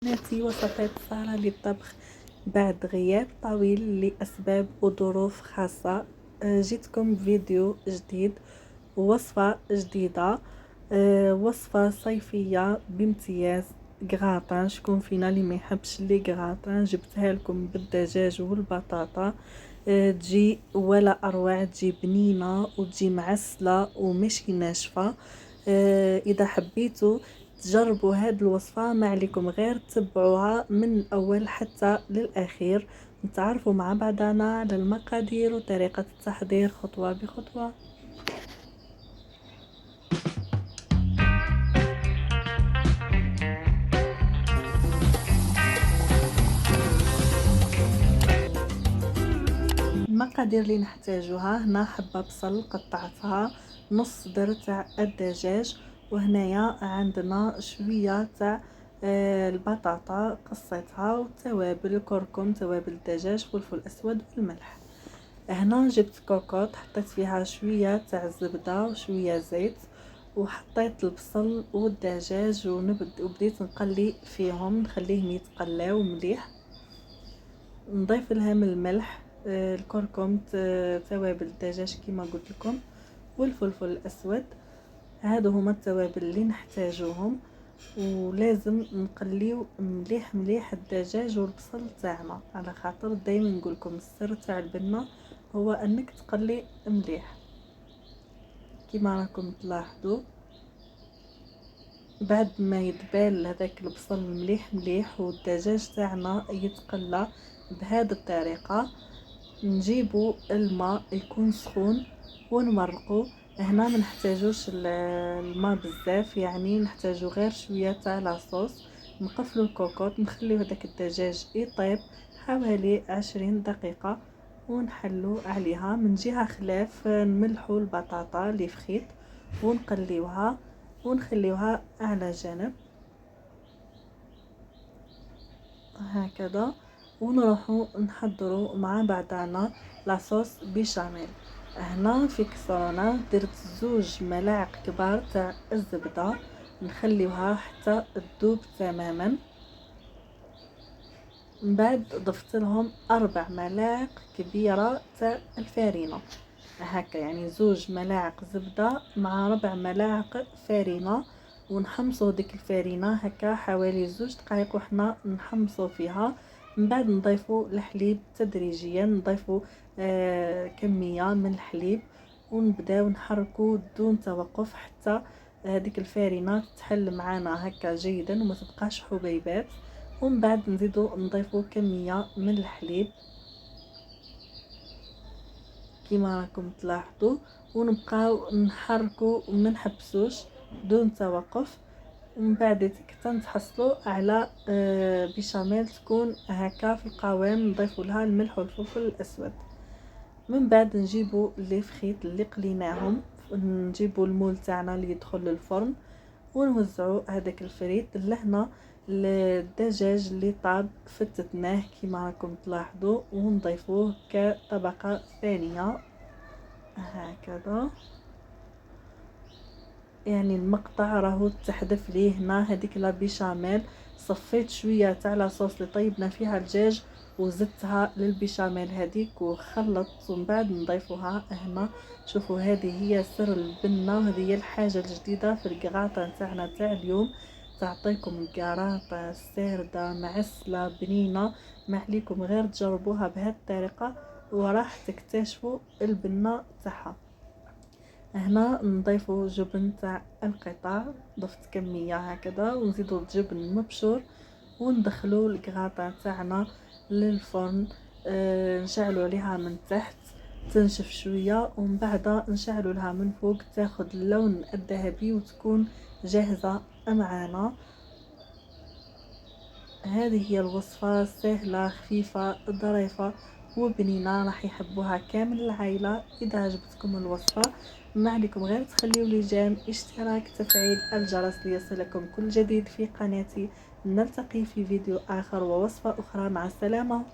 قناتي وصفات سارة للطبخ بعد غياب طويل لأسباب وظروف خاصة. جيتكم بفيديو جديد ووصفة جديدة. وصفة صيفية بامتياز. غراتان، شكون فينا اللي ما يحبش لي غراتان؟ جبتها لكم بالدجاج والبطاطا. تجي ولا اروع، تجي بنينه وتجي معسله ومشي ناشفه. اذا حبيتوا تجربوا هذه الوصفه ما عليكم غير تتبعوها من الاول حتى للاخير. نتعرفوا مع بعضنا على المقادير وطريقه التحضير خطوه بخطوه. المقادير اللي نحتاجوها: هنا حبة بصل قطعتها، نص صدر تاع الدجاج، وهنايا عندنا شوية تاع البطاطا قصيتها، والتوابل: كركم، توابل الدجاج، فلفل اسود والملح. هنا جبت كوكوط حطيت فيها شوية تاع الزبدة وشوية زيت، وحطيت البصل والدجاج وبديت نقلي فيهم نخليهم يتقلاو مليح. نضيف لهم الملح، الكركم، توابل الدجاج كما قلت لكم، والفلفل الاسود. هادو هما التوابل اللي نحتاجوهم، ولازم نقليو مليح مليح الدجاج والبصل تاعنا، على خاطر دايما نقولكم السر تاع البنه هو انك تقلي مليح. كما راكم تلاحظوا بعد ما يتبال هذاك البصل مليح مليح والدجاج تاعنا يتقلى بهذه الطريقه، نجيبوا الماء يكون سخون ونمرقوا. هنا ما نحتاجوش الماء بزاف، يعني نحتاجو غير شويه تاع لاصوص. نقفلوا الكوكوط، نخليو هذاك الدجاج يطيب حوالي 20 دقيقه ونحلو عليها. من جهه خلاف نملحوا البطاطا اللي فخيت ونقليوها ونخليوها على جنب هكذا، ونروحوا نحضروا مع بعضنا لاصوص بيشاميل. هنا في كسرونه درت 2 ملاعق كبار تاع الزبده، نخليوها حتى تذوب تماما. من بعد ضفت لهم 4 ملاعق كبيره تاع الفارينه، هكا يعني 2 ملاعق زبده مع 4 ملاعق فارينه، ونحمصوا ديك الفارينه هكا حوالي 2 دقائق وحنا نحمصوا فيها. من بعد نضيفوا الحليب تدريجيا، نضيفوا كميه من الحليب ونبداو نحركوا دون توقف حتى هذيك الفارينه تتحل معنا هكا جيدا وما تبقاش حبيبات. ومن بعد نزيدوا نضيفوا كميه من الحليب كما راكم تلاحظوا، ونبقاو نحركوا وما نحبسوش دون توقف. ومن بعد حتى نتحصلوا على بيشاميل تكون هكا في القوام، نضيفوا لها الملح والفلفل الاسود. من بعد نجيبوا لي فخيت اللي قليناهم، نجيبوا المول تاعنا اللي يدخل للفرن ونوزعوا هذاك الفريت. لهنا الدجاج اللي طاب فتتناه كما راكم تلاحظوا ونضيفوه كطبقه ثانيه هكذا، يعني المقطع راهو تحذف ليه هنا هذيك لا بيشاميل. صفيت شويه تاع لاصوص اللي طيبنا فيها الدجاج وزدتها للبيشاميل هذيك وخلطت، ومن بعد نضيفوها هنا. شوفوا هذه هي سر البنه، وهذه هي الحاجه الجديده في الكراطه تاعنا تاع اليوم. تعطيكم كراطه سارده معسله بنينه، ما عليكم غير تجربوها بهذه الطريقه وراح تكتشفوا البنه تاعها. هنا نضيفوا جبن تاع القطع، ضفت كميه هكذا، ونزيدوا الجبن مبشور وندخلوا الكراطه تاعنا للفرن. نشعلوا عليها من تحت تنشف شويه، ومن بعد نشعلوا لها من فوق تاخذ اللون الذهبي وتكون جاهزه معنا. هذه هي الوصفه سهله خفيفه ظريفه وبنينه، راح يحبوها كامل العائله. اذا عجبتكم الوصفه ما عليكم غير تخليوا لي جيم، اشتراك، تفعيل الجرس ليصلكم كل جديد في قناتي. نلتقي في فيديو اخر ووصفه اخرى، مع السلامه.